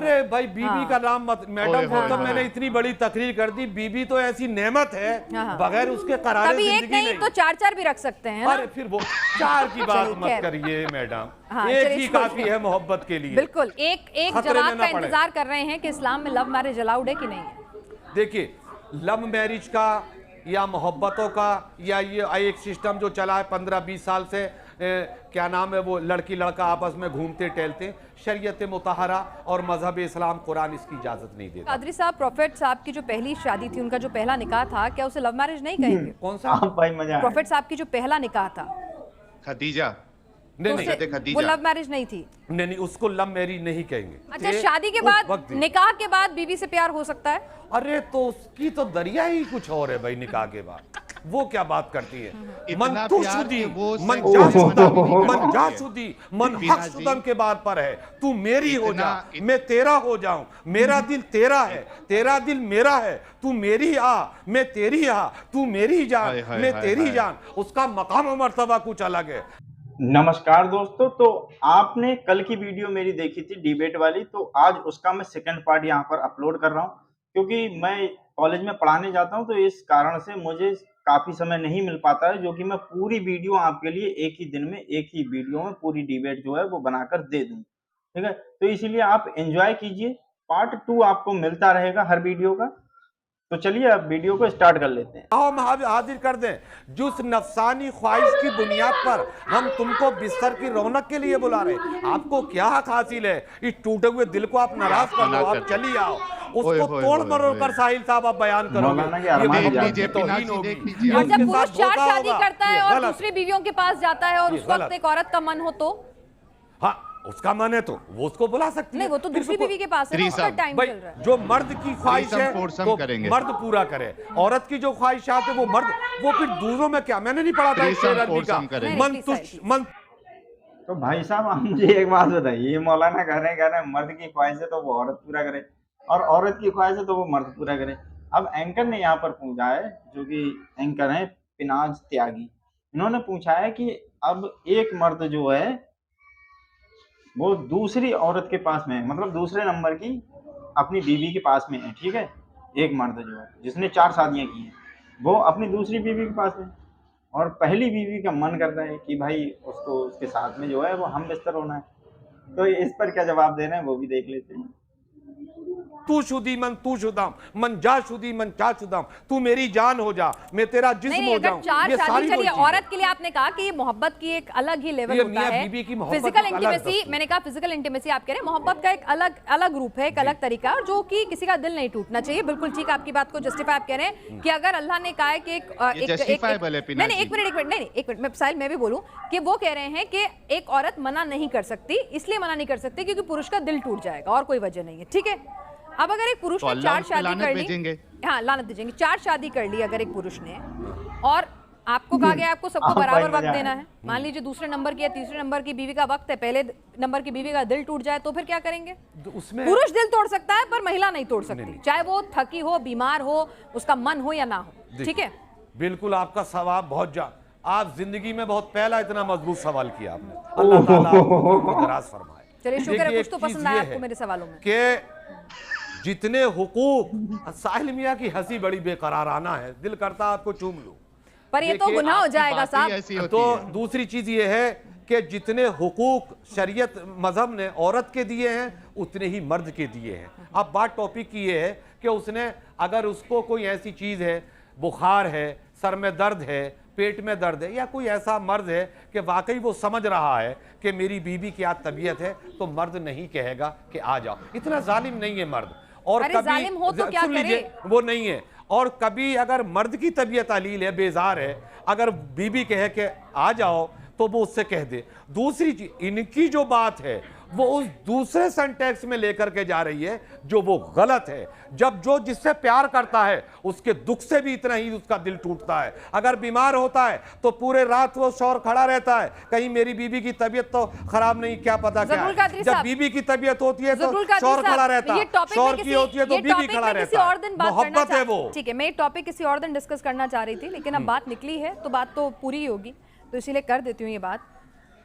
अरे भाई बीबी का नाम मत मैडम, तो मैंने इतनी बड़ी तकरीर कर दी। बीबी तो ऐसी नेमत है, बगैर उसके करारे जिंदगी नहीं। तो 4 भी रख सकते हैं। अरे फिर वो 4 की बात मत करिए मैडम, एक ही काफी है मोहब्बत के लिए। बिल्कुल, एक जवाब का इंतजार कर रहे हैं कि इस्लाम में लव मैरिज अलाउड है कि नहीं है। देखिए, लव मैरिज का या मोहब्बतों का या ये एक सिस्टम जो चला है 15-20 साल से, क्या नाम है वो, लड़की लड़का आपस में घूमते टहलते, शरीयत मुतहरा और मजहब इस्लाम कुरान इसकी इजाजत नहीं देता। कादरी साहब, प्रॉफेट साहब की जो पहली शादी थी, उनका जो पहला निकाह था, क्या उसे लव मैरिज नहीं कहेंगे? कौन सा भाई मजा? प्रॉफेट साहब की जो पहला निकाह था खदीजा, वो लव मैरिज नहीं थी? नहीं, उसको लव मैरिज नहीं कहेंगे। अच्छा, शादी के बाद, निकाह के बाद बीवी से प्यार हो सकता है? अरे तो उसकी तो दरिया ही कुछ और है भाई। निकाह के बाद वो क्या बात करती है? मन तुशुदी, मन जाशुदी, मन हकशुदन के बाद पर है। तू मेरी हो जा, मैं तेरा हो जाऊं। मेरा दिल तेरा है, तेरा दिल मेरा है। तू मेरी आ, मैं तेरी आ। तू मेरी जान, मैं तेरी जान। उसका मकाम और मर्तबा कुछ अलग है। नमस्कार दोस्तों, तो आपने कल की वीडियो मेरी देखी थी डिबेट वाली, तो आज उसका मैं सेकंड पार्ट यहाँ पर अपलोड कर रहा हूँ, क्योंकि मैं कॉलेज में पढ़ाने जाता हूँ, तो इस कारण से मुझे काफी समय नहीं मिल पाता है, जो कि मैं पूरी वीडियो आपके लिए एक ही दिन में, एक ही वीडियो में पूरी डिबेट जो है वो बनाकर दे दूं। ठीक है, तो इसीलिए आप एंजॉय कीजिए। पार्ट 2 आपको मिलता रहेगा हर वीडियो का। तो चलिए अब वीडियो को स्टार्ट कर लेते हैं। हम हाजिर कर दें, जिस नफसानी ख्वाहिश की बुनियाद पर हम तुमको बिस्तर की रौनक के लिए बुला रहे, आपको क्या हक हासिल है? इस टूटे हुए दिल को आप नाराज कर दो, आप चलिए आओ, उसको तोड़ मरोड़ कर साहिल साहब आप बयान करोगे, ये तौहीन होगी। जब पुरुष 4 शादी करता है और दूसरी बीवियों के पास जाता है और उस वक्त एक औरत का मन हो तो, हाँ उसका मन है तो वो उसको बुला सकती है। नहीं, वो तो दूसरी बीवी के पास है, उसका टाइम चल रहा है। जो मर्द की ख्वाहिश है वो मर्द पूरा करे, औरत की जो ख्वाहिशात है वो मर्द, वो फिर दूसरों में क्या, मैंने नहीं पढ़ा था मन तुष्ट मन। तो भाई साहब आप मुझे एक बात बताइए, ये मौलाना कह रहे हैं मर्द की ख्वाहिश है तो वो औरत पूरा करे और औरत की ख्वाहिश है तो वो मर्द पूरा करे। अब एंकर ने यहाँ पर पूछा है, जो कि एंकर है पिनाज त्यागी, इन्होंने पूछा है कि अब एक मर्द जो है वो दूसरी औरत के पास में है, मतलब दूसरे नंबर की अपनी बीवी के पास में है। ठीक है, एक मर्द जो है जिसने 4 शादियां की हैं, वो अपनी दूसरी बीवी के पास है और पहली बीवी का मन करता है कि भाई उसको उसके साथ में जो है वो हम बिस्तर होना है। तो इस पर क्या जवाब देना है वो भी देख लेते हैं। तू शुदी मन तू शुदाम, मन जा शुदी मन जा शुदाम, तू मेरी जान हो जा, मैं तेरा जिस्म हो जाऊं। ये सारी चलिए, औरत के लिए आपने कहा कि ये मोहब्बत की एक अलग ही लेवल होता है, फिजिकल इंटीमेसी। मैंने कहा फिजिकल इंटीमेसी आप कह रहे हैं, मोहब्बत का एक अलग रूप है, एक अलग तरीका है, जो कि किसी का दिल नहीं टूटना चाहिए। बिल्कुल ठीक, आपकी बात को जस्टिफाई आप कह रहे हैं कि अगर अल्लाह ने कहा है कि एक मिनट साहिल मैं भी बोलूं कि वो कह रहे हैं कि एक औरत मना नहीं कर सकती, इसलिए मना नहीं कर सकती क्योंकि पुरुष का दिल टूट जाएगा और कोई वजह नहीं है। ठीक है, अब अगर एक पुरुष ने 4 शादी कर ली, हाँ लानत भेजेंगे, 4 शादी कर ली अगर एक पुरुष ने, और आपको कहा गया आपको सबको बराबर वक्त देना है, मान लीजिए दूसरे नंबर की या तीसरे नंबर की बीवी का वक्त है, पहले नंबर की बीवी का दिल टूट जाए तो फिर क्या करेंगे? उसमें पुरुष दिल तोड़ सकता है पर महिला नहीं तोड़ सकती, चाहे वो थकी हो, बीमार हो, उसका मन हो या ना हो। ठीक है, बिल्कुल आपका सवाल बहुत आप जिंदगी में बहुत पहला इतना मजबूत सवाल किया आपने, अल्लाह ताला आपको दराज फरमाए। चलिए शुक्र है, कुछ तो पसंद आया आपको मेरे सवालों में कि जितने हुकूक, साहिल मियां की हंसी बड़ी बेकराराना है, दिल करता आपको चूम लूं, पर ये तो गुनाह हो जाएगा साहब। तो दूसरी चीज ये है कि जितने हुकूक शरीयत मजहब ने औरत के दिए हैं उतने ही मर्द के दिए हैं। अब बात टॉपिक की ये है कि उसने, अगर उसको कोई ऐसी चीज है, बुखार है, सर में दर्द है, पेट में दर्द है, या कोई ऐसा मर्द है कि वाकई वो समझ रहा है कि मेरी बीवी की आज तबीयत है, तो मर्द नहीं कहेगा कि आ जाओ। इतना जालिम नहीं है मर्द, और कभी हो तो क्या करे? वो नहीं है। और कभी अगर मर्द की तबीयत अलील है, बेजार है, अगर बीबी कहे कि आ जाओ तो वो उससे कह दे। दूसरी चीज, इनकी जो बात है वो उस दूसरे सेंटेक्स में लेकर के जा रही है जो वो गलत है। जब जो जिससे प्यार करता है उसके दुख से भी इतना ही उसका दिल टूटता है। अगर बीमार होता है तो पूरे रात वो शौर खड़ा रहता है, कहीं मेरी बीवी की तबीयत तो खराब नहीं, क्या पता क्या है। जब बीवी की तबीयत होती है तो शौर खड़ा रहता है, शौर की होती है तो बीवी खड़ा रहता है। मोहब्बत है वो। ठीक है, मैं एक टॉपिक किसी और दिन डिस्कस करना चाह रही थी, लेकिन अब बात निकली है तो बात तो पूरी ही होगी, तो इसीलिए कर देती हूँ ये बात।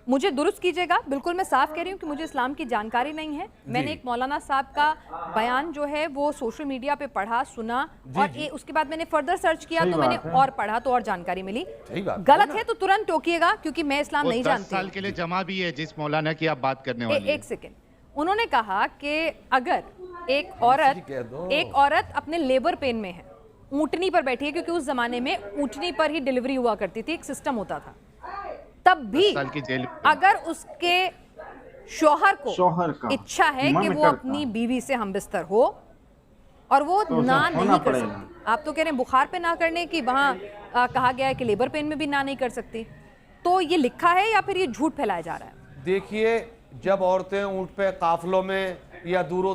मुझे दुरुस्त कीजिएगा, बिल्कुल मैं साफ कह रही हूँ कि मुझे इस्लाम की जानकारी नहीं है। मैंने एक मौलाना साहब का बयान जो है वो सोशल मीडिया पे पढ़ा, सुना, और उसके बाद मैंने फर्दर सर्च किया तो मैंने और पढ़ा तो और जानकारी मिली। गलत है तो तुरंत टोकिएगा, क्योंकि मैं इस्लाम नहीं जानती। 10 साल के लिए जमा भी है जिस मौलाना की आप बात करने वाली हैं। एक सेकेंड, उन्होंने कहा कि अगर एक औरत अपने लेबर पेन में है, ऊंटनी पर बैठी है, क्योंकि उस जमाने में ऊंटनी पर ही डिलीवरी हुआ करती थी, एक सिस्टम होता था, तब भी अगर उसके शौहर को इच्छा है कि वो अपनी बीवी से हमबिस्तर हो और वो ना नहीं कर सकती, आप तो कह रहे हैं बुखार पे ना करने की, वहां कहा गया है कि लेबर पेन में भी ना नहीं कर सकती, तो ये लिखा है या फिर ये झूठ फैलाया जा रहा है? देखिए, जब औरतें ऊंट पे काफिलों में या दूरो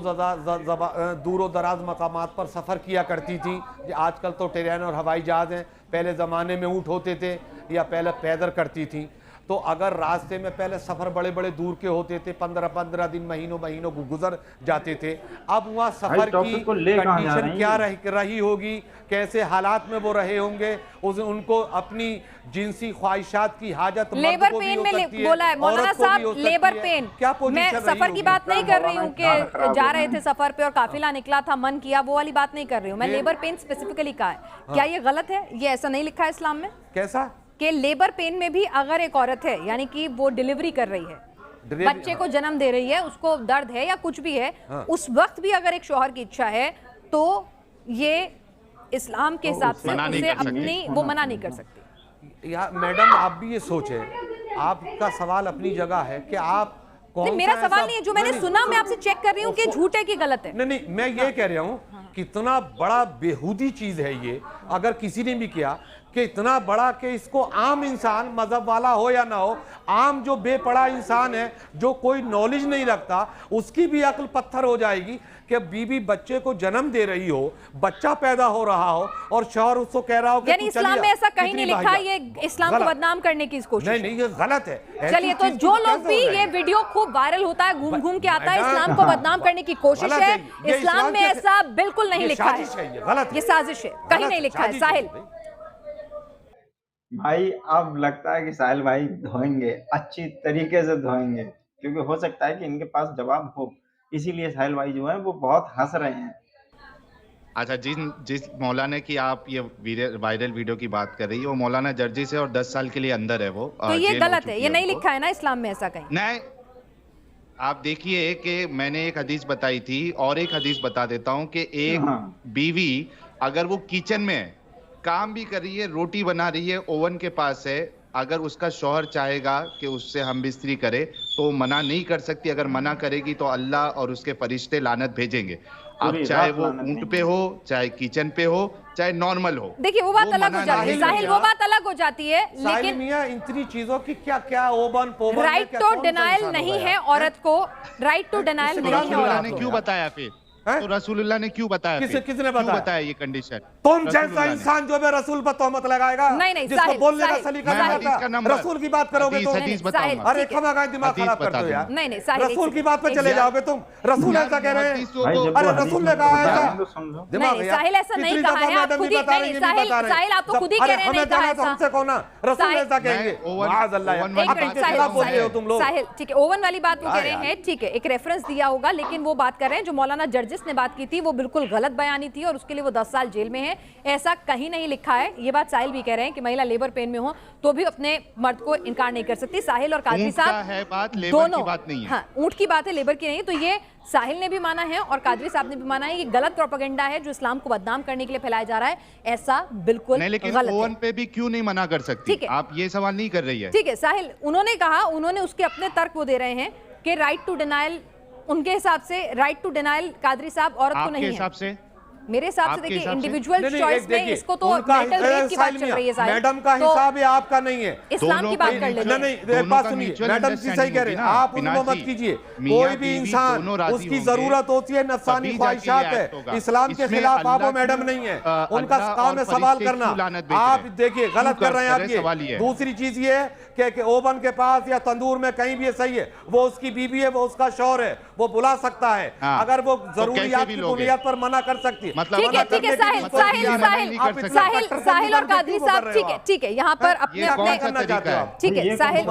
दराज मकामात पर सफ़र किया करती थी, आजकल तो ट्रेन और हवाई जहाज़ हैं, पहले ज़माने में ऊंट होते थे या पहले पैदल करती थी, तो अगर रास्ते में पहले सफ़र बड़े बड़े दूर के होते थे, 15-15 दिन महीनों गुजर जाते थे, अब वहाँ सफ़र की कंडीशन क्या रही होगी, कैसे हालात में वो रहे होंगे, उनको अपनी जिनसी ख्वाहिशात की हाजत लेबर पेन में बोला है मौलाना साहब, लेबर पेन। क्या मैं सफर की बात नहीं कर रही हूँ कि जा रहे थे सफर पे और काफिला निकला था, मन किया, वो वाली बात नहीं कर रही हूँ मैं। लेबर पेन स्पेसिफिकली कहा है, क्या ये गलत है? ये ऐसा नहीं लिखा है इस्लाम में। कैसा कि लेबर पेन में भी अगर एक औरत है, यानी कि वो डिलीवरी कर रही है, बच्चे को जन्म दे रही है, उसको दर्द है या कुछ भी है, उस वक्त भी अगर एक शौहर की इच्छा है तो ये इस्लाम के हिसाब से उसे अपनी वो मना नहीं कर सकती। या मैडम, आप भी ये सोचें, आपका सवाल अपनी जगह है कि आप नहीं, मेरा सवाल नहीं है, जो मैंने सुना मैं आपसे चेक कर रही हूँ कि झूठ है कि गलत है। नहीं, मैं ये कह रहा हूँ कितना बड़ा बेहूदी चीज है ये, अगर किसी ने भी किया कि इतना बड़ा कि इसको आम इंसान, मजहब वाला हो या ना हो, आम जो बेपड़ा इंसान है, जो कोई नॉलेज नहीं रखता, उसकी भी अक्ल पत्थर हो जाएगी कि बीवी बच्चे को जन्म दे रही हो, बच्चा पैदा हो रहा हो और शौहर उसको कह रहा हो कि यानी इस्लाम में ऐसा कहीं नहीं लिखा, ये इस्लाम को बदनाम करने की कोशिश। नहीं, ये गलत है। चलिए, तो जो लोग भी ये वीडियो खूब वायरल होता है, घूम घूम के आता है, इस्लाम को बदनाम करने की कोशिश है, इस्लाम में ऐसा बिल्कुल नहीं लिखा है, ये साजिश है, कहीं नहीं लिखा है। साहिल भाई, अब लगता है कि साहिल भाई धोएंगे, अच्छी तरीके से धोएंगे, क्योंकि हो सकता है कि इनके पास जवाब हो, इसीलिए साहिल भाई जो है वो बहुत हंस रहे हैं। अच्छा, जिस मौलाना की आप ये वायरल वीडियो की बात कर रही है, वो मौलाना जर्जी से और 10 साल के लिए अंदर है वो, तो ये गलत है, ये नहीं लिखा है ना इस्लाम में ऐसा कहीं। नहीं, आप देखिए कि मैंने एक हदीस बताई थी और एक हदीस बता देता हूँ कि एक बीवी अगर वो किचन में काम भी कर रही है, रोटी बना रही है, ओवन के पास है, अगर उसका शौहर चाहेगा कि उससे हम बिस्तरी करे तो मना नहीं कर सकती। अगर मना करेगी तो अल्लाह और उसके फरिश्ते लानत भेजेंगे। अब चाहे वो ऊंट पे हो, चाहे किचन पे हो, चाहे नॉर्मल हो। देखिए, वो बात अलग हो जाती है साहिल, वो बात अलग हो जाती है, लेकिन मियां इतनी चीजों की क्या ओवन पोवन, राइट टू डिनाइल नहीं है औरत को, राइट टू डिनाइल नहीं है औरत को। क्यों बताया फिर? तो रसूलुल्लाह ने क्यों बताया? किसने बताया ये कंडीशन? तुम जैसा इंसान जो है रसूल पर तोहमत लगाएगा, नहीं, जिसको बोलने का सलीका नहीं आता, रसूल की बात करोगे तो अरे खमा दिमाग खराब कर दो यार। नहीं, रसूल की बात पे चले जाओगे तुम। रसूल ऐसा कह रहे हैं, अरे रसूल ने कहा ऐसा, दिमाग साहिल ऐसा नहीं कहा है, आप खुद ही नहीं, साहिल आप तो खुद ही कह रहे हैं, हमसे कौन ना रसूल ऐसा कहेंगे, तुम लोग। साहिल ठीक है, ओवन वाली बात वो कह रहे हैं, ठीक है, एक रेफरेंस दिया होगा, लेकिन वो बात कर रहे हैं जो मौलाना जिसने बात की थी वो बिल्कुल गलत बयानी थी और उसके लिए वो 10 साल जेल में है, ऐसा कहीं नहीं लिखा है। ये बात साहिल भी कह रहे हैं कि महिला लेबर पेन में हो तो भी अपने मर्द को इनकार नहीं कर सकती। साहिल और कादरी साहब दोनों, हाँ, ऊंट की बात है, लेबर की नहीं। तो ये साहिल ने भी माना है और कादरी साहब ने भी माना है, ये गलत प्रोपेगेंडा है जो इस्लाम को बदनाम करने के लिए फैलाया जा रहा है, ऐसा बिल्कुल नहीं। लेकिन ओवन पे भी क्यों नहीं मना कर सकती? ठीक है, आप ये सवाल नहीं कर रही है। ठीक है साहिल, उन्होंने कहा, उन्होंने उसके अपने तर्क वो दे रहे हैं कि राइट टू डिनाइल, उनके हिसाब से राइट टू डिनाइल कादरी साहब औरत को नहीं है। हिसाब से, मेरे हिसाब से देखिए इंडिविजुअल चॉइस में इसको तो मेंटल रेप की बात चल रही है साहिल, मैडम का हिसाब है, आपका नहीं है। इस्लाम की बात कर लेते हैं। नहीं, बात सुनिए, मैडम जी सही कह रहे हैं, आप उनको मत कीजिए। कोई भी इंसान, उसकी जरूरत होती है, नफसानी ख्वाहिशात है, इस्लाम के खिलाफ आप वो मैडम नहीं है, उनका काम है सवाल करना। आप देखिए गलत कर रहे हैं आप ये। दूसरी चीज ये है कि ओवन के पास या तंदूर में कहीं भी सही है, वो उसकी बीवी है, वो उसका शौहर है, वो बुला सकता है, अगर वो जरूरियात की बुनियाद पर मना कर सकती है। मतलब ठीक है, ठीक है, साहिल और कादरी साहब, ठीक है, यहाँ पर अपने ठीक है, साहिल,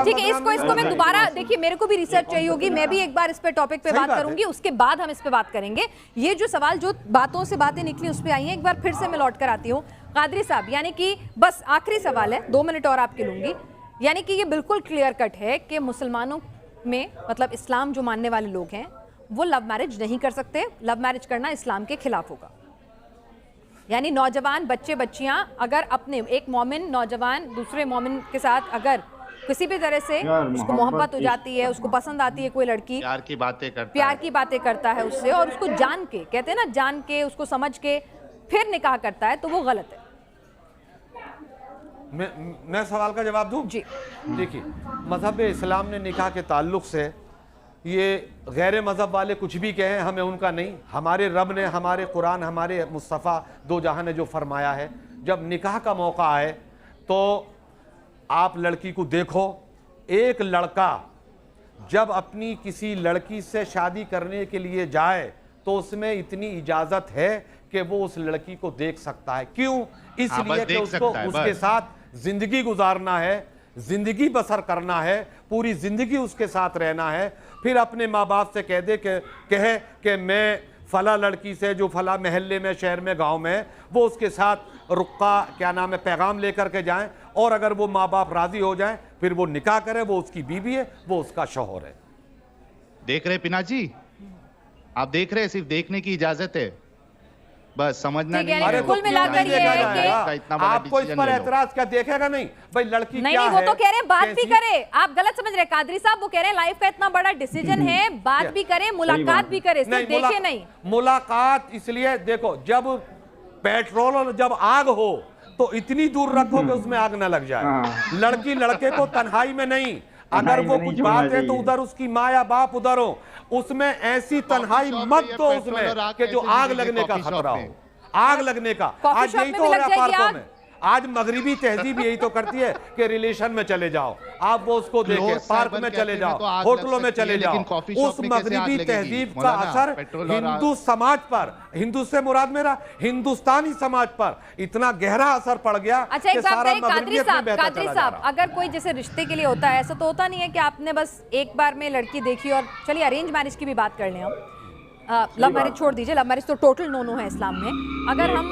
ठीक है, इसको मैं दोबारा, देखिए मेरे को भी रिसर्च चाहिए होगी, मैं भी एक बार इस पे टॉपिक पे बात करूंगी, उसके बाद हम इस पे बात करेंगे। ये जो सवाल, जो बातों से बातें निकली उस पे आई हैं, एक बार फिर से मैं लौट कर आती हूँ कादरी साहब, यानी कि बस आखिरी सवाल है, 2 मिनट और आपके लूंगी। यानी कि ये बिल्कुल क्लियर कट है कि मुसलमानों में, मतलब इस्लाम जो मानने वाले लोग हैं, वो लव मैरिज नहीं कर सकते, लव मैरिज करना इस्लाम के खिलाफ होगा। यानी नौजवान बच्चे बच्चियां अगर अपने, एक मोमिन नौजवान दूसरे मोमिन के साथ अगर किसी भी तरह से उसको मोहब्बत हो जाती है, उसको पसंद आती है कोई लड़की, प्यार की बातें करता है उससे, और उसको जान के, कहते हैं ना, जान के, उसको समझ के फिर निकाह करता है, तो वो गलत है। मैं सवाल का जवाब दूं? जी। देखिए, मजहब इस्लाम ने निकाह के ताल्लुक से, ये गैर मजहब वाले कुछ भी कहें, हमें उनका नहीं, हमारे रब ने, हमारे कुरान, हमारे मुस्तफ़ा दो जहां ने जो फरमाया है, जब निकाह का मौका आए तो आप लड़की को देखो। एक लड़का जब अपनी किसी लड़की से शादी करने के लिए जाए तो उसमें इतनी इजाज़त है कि वो उस लड़की को देख सकता है। क्यों? इसलिए कि उसको उसके साथ जिंदगी गुजारना है, जिंदगी बसर करना है, पूरी जिंदगी उसके साथ रहना है। फिर अपने माँ बाप से कह दे कहे कि मैं फला लड़की से जो फला महल्ले में, शहर में, गांव में, वो उसके साथ रुक्का, क्या नाम है, पैगाम लेकर के जाएं, और अगर वो माँ बाप राजी हो जाएं फिर वो निकाह करे, वो उसकी बीवी है, वो उसका शौहर है। देख रहे पिना जी, आप देख रहे हैं, सिर्फ देखने की इजाजत है, बस समझना नहीं है। कुल मिलाकर ये है कि आपको इस पर एतराज क्या देखेगा नहीं भाई, लड़की नहीं, वो तो कह रहे हैं बात भी करे, आप गलत समझ रहे हैं कादरी साहब, वो कह रहे हैं लाइफ का इतना बड़ा डिसीजन है, बात भी करे, मुलाकात भी करे, सिर्फ देखे नहीं। मुलाकात इसलिए देखो, जब पेट्रोल और जब आग हो तो इतनी दूर रखो कि उसमें आग न लग जाए। लड़की लड़के को तन्हाई में नहीं, अगर वो कुछ बात है तो उधर उसकी माँ या बाप उधर हो, उसमें ऐसी तन्हाई मत दो उसमें कि जो आग लगने का खतरा हो, आग लगने का। आज यही तो हो रहा है पार्कों में, आज मगरिबी तहजीब यही तो करती है कि रिलेशन में चले जाओ, आप वो उसको देखें, पार्क में चले जाओ, होटलों में चले जाओ। उस मगरिबी तहजीब का असर हिंदू समाज पर, हिंदू से मुराद मेरा हिंदुस्तानी समाज पर इतना गहरा असर पड़ गया। अच्छा, एक बात है कादरी साहब, अगर कोई जैसे रिश्ते के लिए होता है, ऐसा तो होता नहीं है कि आपने बस एक बार में लड़की देखी और चलिए अरेंज मैरिज की भी बात कर लें हम, लव मैरिज छोड़ दीजिए, लव मैरिज तो टोटल नो है इस्लाम में। अगर हम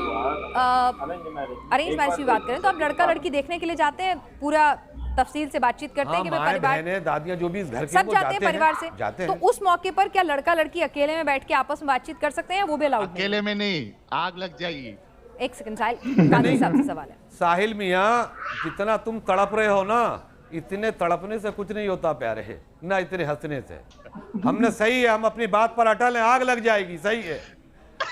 अरेंज मैरिज की बात करें तो आप लड़का लड़की देखने के लिए जाते हैं, पूरा तफसील से बातचीत करते हैं कि परिवार, दादियां जो भी इस घर के सब जाते हैं परिवार से, तो उस मौके पर क्या लड़का लड़की अकेले में बैठ के आपस में बातचीत कर सकते हैं, वो भी अलाउड? अकेले में नहीं, आग लग जाएगी। एक सेकंड, साहिल सवाल है। साहिल मियाँ, जितना तुम तड़प रहे हो ना, इतने तड़पने से कुछ नहीं होता प्यारे है ना, इतने हंसने से। हमने सही है, हम अपनी बात पर अटल हैं, आग लग जाएगी, सही है,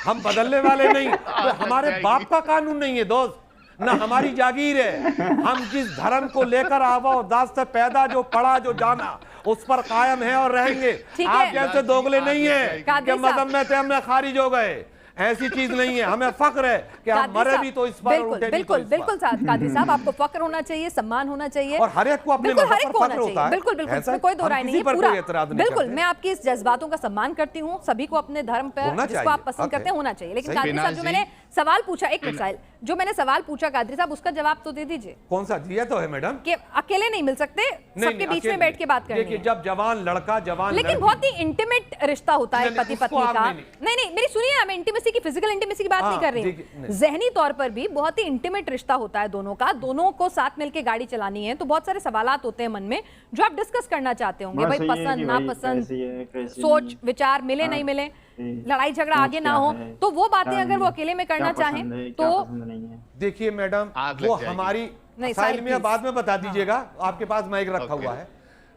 हम बदलने वाले नहीं। तो हमारे बाप का कानून नहीं है दोस्त, ना हमारी जागीर है। हम जिस धर्म को लेकर आवाज़ से पैदा, जो पढ़ा, जो जाना, उस पर कायम है और रहेंगे। आप जैसे दोगले नहीं है कि मजहब में थे हमने खारिज हो गए, ऐसी चीज नहीं है। हमें फक्र है कि हम मरे भी तो इस पर, बिल्कुल कादरी साहब, आपको फक्र होना चाहिए, सम्मान होना चाहिए, और हर एक को अपने मजहब पर फक्र होता है। बिल्कुल इसमें कोई दो राय नहीं है, पूरा बिल्कुल। मैं आपकी इस जज्बातों का सम्मान करती हूँ, सभी को अपने धर्म पर जिसको आप पसंद करते हैं होना चाहिए। लेकिन कादरी साहब, जो मैंने सवाल पूछा, एक मिनट, जो मैंने सवाल पूछा कादरी साहब, उसका जवाब तो दे दीजिए। कौन सा दिया तो है मैडम, कि अकेले नहीं मिल सकते, सबके बीच में बैठ के बात करनी है। जब जवान लड़का, जवान, लेकिन बहुत ही इंटीमेट रिश्ता होता है पति पत्नी का। नहीं, मेरी सुनिए, मैं इंटीमेसी की, फिजिकल इंटीमेसी की बात नहीं कर रही हूँ, ज़हनी तौर पर भी बहुत ही इंटीमेट रिश्ता होता है दोनों का। दोनों को साथ मिलकर गाड़ी चलानी है, तो बहुत सारे सवालात होते हैं मन में जो आप डिस्कस करना चाहते होंगे, भाई पसंद नापसंद, सोच विचार मिले नहीं मिले, लड़ाई झगड़ा आगे ना हो, तो वो बातें अगर वो अकेले में करना चाहें तो देखिए मैडम, वो हमारी बाद में बता दीजिएगा, आपके पास माइक रखा हुआ है,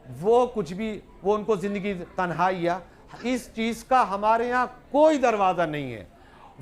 वो कुछ भी, वो उनको जिंदगी तन्हाई या इस चीज का हमारे यहाँ कोई दरवाजा नहीं है।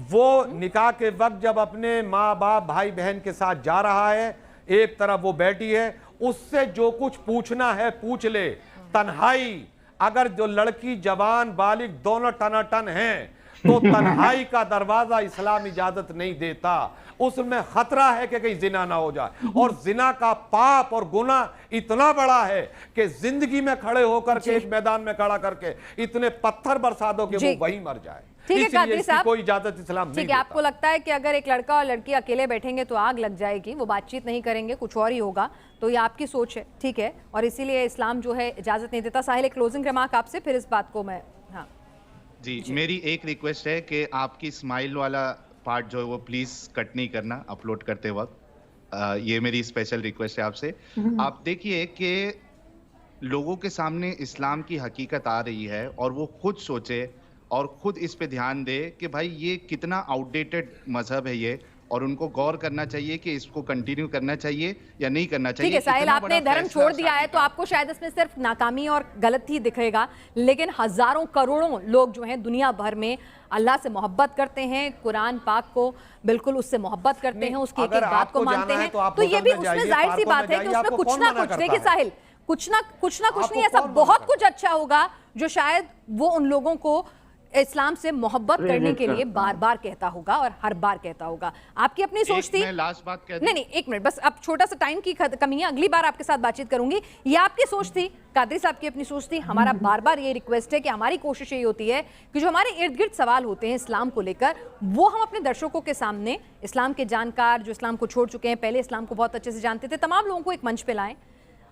वो निकाह के वक्त जब अपने माँ बाप, भाई बहन के साथ जा रहा है, एक तरफ वो बैठी है, उससे जो कुछ पूछना है पूछ ले। तन्हाई, अगर जो लड़की जवान बालिग दोनों टनाटन हैं तो तन्हाई का दरवाजा इस्लाम इजाजत नहीं देता। उसमें खतरा है कि कहीं जिना ना हो जाए, और जिना का पाप और गुना इतना बड़ा है कि जिंदगी में खड़े होकर के, एक मैदान में खड़ा करके इतने पत्थर बरसा दो कि वो वहीं मर जाए। ठीक है इसलिए कादरी इसकी साहब, कोई इजाजत इस्लाम नहीं ठीक है, देता। आपको लगता है कि अगर एक लड़का और लड़की अकेले बैठेंगे तो आग लग जाएगी, वो बातचीत नहीं करेंगे, कुछ और ही होगा, तो ये आपकी सोच है, ठीक है, और इसीलिए इस्लाम जो है इजाजत नहीं देता। साहिल, एक क्लोजिंग रिमार्क आपसे, फिर इस बात को मैं जी, मेरी एक रिक्वेस्ट है कि आपकी स्माइल वाला पार्ट जो है वो प्लीज कट नहीं करना अपलोड करते वक्त। ये मेरी स्पेशल रिक्वेस्ट है आपसे। आप देखिए कि लोगों के सामने इस्लाम की हकीकत आ रही है और वो खुद सोचे और खुद इस पे ध्यान दे कि भाई ये कितना आउटडेटेड मजहब है ये, और उनको गौर करना चाहिए कि इसको कंटिन्यू करना चाहिए या नहीं करना चाहिए। ठीक है साहिल, आपने धर्म छोड़ दिया है तो आपको शायद इसमें सिर्फ नाकामी और गलती ही दिखेगा, लेकिन हजारों करोड़ों लोग जो हैं दुनिया भर में अल्लाह से मोहब्बत करते हैं, कुरान पाक को बिल्कुल उससे मोहब्बत करते हैं, उसकी एक एक बात को मानते हैं, तो ये भी उसमें जाहिर सी बात है कि उसमें कुछ ना कुछ, देखिए साहिल, कुछ ना कुछ नहीं, ऐसा बहुत कुछ अच्छा होगा जो शायद वो उन लोगों को इस्लाम से मोहब्बत करने के लिए बार बार कहता होगा और हर बार कहता होगा। आपकी अपनी सोच थी। लास्ट बात कह नहीं, एक मिनट बस, अब छोटा सा टाइम की कमी है, अगली बार आपके साथ बातचीत करूंगी। ये आपकी सोच थी, कादरी साहब की अपनी सोच थी। हमारा बार बार ये रिक्वेस्ट है कि हमारी कोशिश ये होती है कि जो हमारे इर्द गिर्द सवाल होते हैं इस्लाम को लेकर, वो हम अपने दर्शकों के सामने, इस्लाम के जानकार जो इस्लाम को छोड़ चुके हैं, पहले इस्लाम को बहुत अच्छे से जानते थे, तमाम लोगों को एक मंच पे लाएं,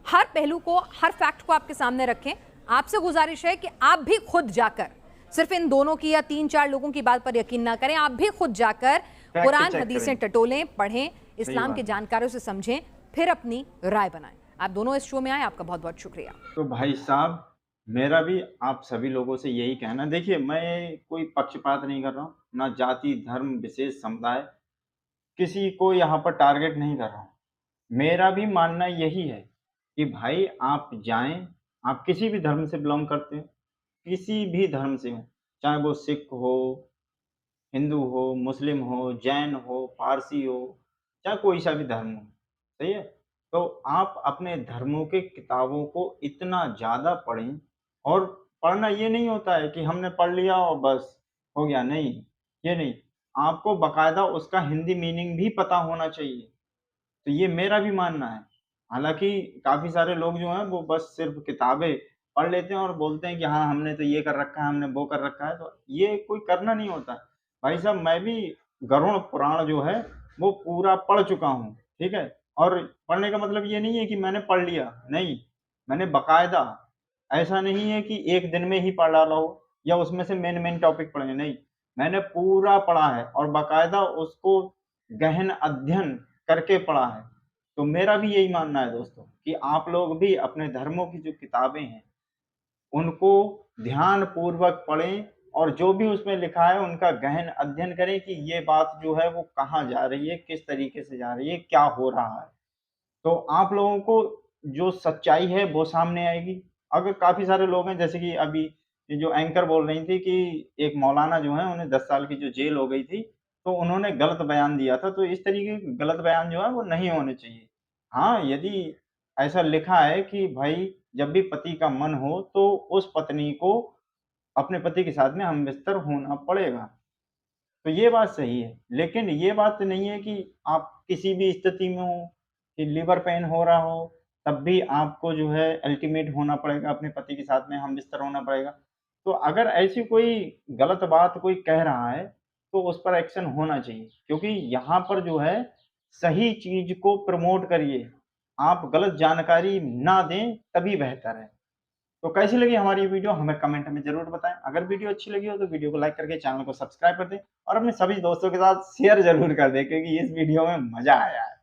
हर पहलू को, हर फैक्ट को आपके सामने रखें। आपसे गुजारिश है कि आप भी खुद जाकर, सिर्फ इन दोनों की या 3-4 लोगों की बात पर यकीन ना करें, आप भी खुद जाकर कुरान हदीसें टटोलें, पढ़ें, इस्लाम के जानकारों से समझें, फिर अपनी राय बनाएं। आप दोनों इस शो में आए, आपका बहुत बहुत शुक्रिया। तो भाई साहब, मेरा भी आप सभी लोगों से यही कहना, देखिए मैं कोई पक्षपात नहीं कर रहा हूँ, ना जाति धर्म विशेष समुदाय किसी को यहाँ पर टारगेट नहीं कर रहा हूँ। मेरा भी मानना यही है कि भाई आप जाएं, आप किसी भी धर्म से बिलोंग करते हो, किसी भी धर्म से हो, चाहे वो सिख हो, हिंदू हो, मुस्लिम हो, जैन हो, पारसी हो, चाहे कोई सा भी धर्म हो, सही है? तो आप अपने धर्मों के किताबों को इतना ज़्यादा पढ़ें, और पढ़ना ये नहीं होता है कि हमने पढ़ लिया और बस हो गया, नहीं, ये नहीं। आपको बाकायदा उसका हिंदी मीनिंग भी पता होना चाहिए। तो ये मेरा भी मानना है। हालाँकि काफ़ी सारे लोग जो हैं वो बस सिर्फ़ किताबें पढ़ लेते हैं और बोलते हैं कि हाँ, हमने तो ये कर रखा है, हमने वो कर रखा है, तो ये कोई करना नहीं होता। भाई साहब, मैं भी गरुड़ पुराण जो है वो पूरा पढ़ चुका हूँ, ठीक है? और पढ़ने का मतलब ये नहीं है कि मैंने पढ़ लिया, नहीं, मैंने बाकायदा, ऐसा नहीं है कि एक दिन में ही पढ़ डाला हो या उसमें से मेन टॉपिक पढ़े, नहीं, मैंने पूरा पढ़ा है और बाकायदा उसको गहन अध्ययन करके पढ़ा है। तो मेरा भी यही मानना है दोस्तों कि आप लोग भी अपने धर्मों की जो किताबें हैं, उनको ध्यानपूर्वक पढ़ें और जो भी उसमें लिखा है उनका गहन अध्ययन करें कि ये बात जो है वो कहाँ जा रही है, किस तरीके से जा रही है, क्या हो रहा है। तो आप लोगों को जो सच्चाई है वो सामने आएगी। अगर काफ़ी सारे लोग हैं, जैसे कि अभी ये जो एंकर बोल रही थी कि एक मौलाना जो है उन्हें 10 साल की जो जेल हो गई थी, तो उन्होंने गलत बयान दिया था, तो इस तरीके के गलत बयान जो है वो नहीं होने चाहिए। हाँ, यदि ऐसा लिखा है कि भाई जब भी पति का मन हो तो उस पत्नी को अपने पति के साथ में हमबिस्तर होना पड़ेगा, तो ये बात सही है। लेकिन ये बात नहीं है कि आप किसी भी स्थिति में हो, कि लिवर पेन हो रहा हो, तब भी आपको जो है अल्टीमेट होना पड़ेगा, अपने पति के साथ में हमबिस्तर होना पड़ेगा। तो अगर ऐसी कोई गलत बात कोई कह रहा है, तो उस पर एक्शन होना चाहिए, क्योंकि यहाँ पर जो है सही चीज़ को प्रमोट करिए, आप गलत जानकारी ना दें, तभी बेहतर है। तो कैसी लगी हमारी ये वीडियो हमें कमेंट में ज़रूर बताएं। अगर वीडियो अच्छी लगी हो तो वीडियो को लाइक करके चैनल को सब्सक्राइब कर दें और अपने सभी दोस्तों के साथ शेयर ज़रूर कर दें, क्योंकि इस वीडियो में मज़ा आया है।